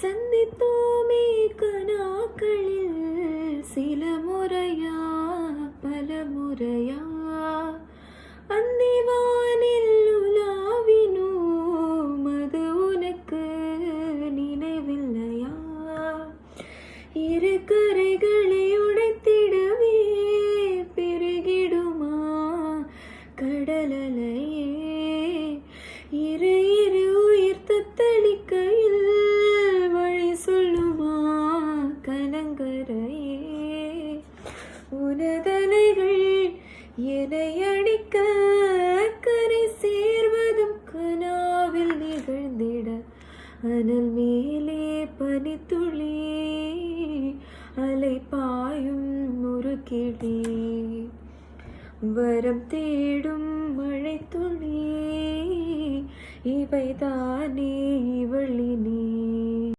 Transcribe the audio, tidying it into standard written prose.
சந்தித்தோமே கனாக்களில் சில முறையா பல முறையா அந்திவானில் உலாவினோம் அது உனக்கு நினைவில்லையா இரு கரைகளை உடைத்திடவே பெருகிடுமா கடலலையே இரு இரு உயிர் தத்தளிக்கையில் வழி சொல்லுமா கலங்கரையே உனதலைகள் என்னை அடிக்க கரை சேர்வதும் கனாவில் நிகழ்ந்திட அனல் மேலே பனித்துளி அலை பாயும் ஒரு கிளி வரம் தேடும் மழை துளி இவைதானே இவளினி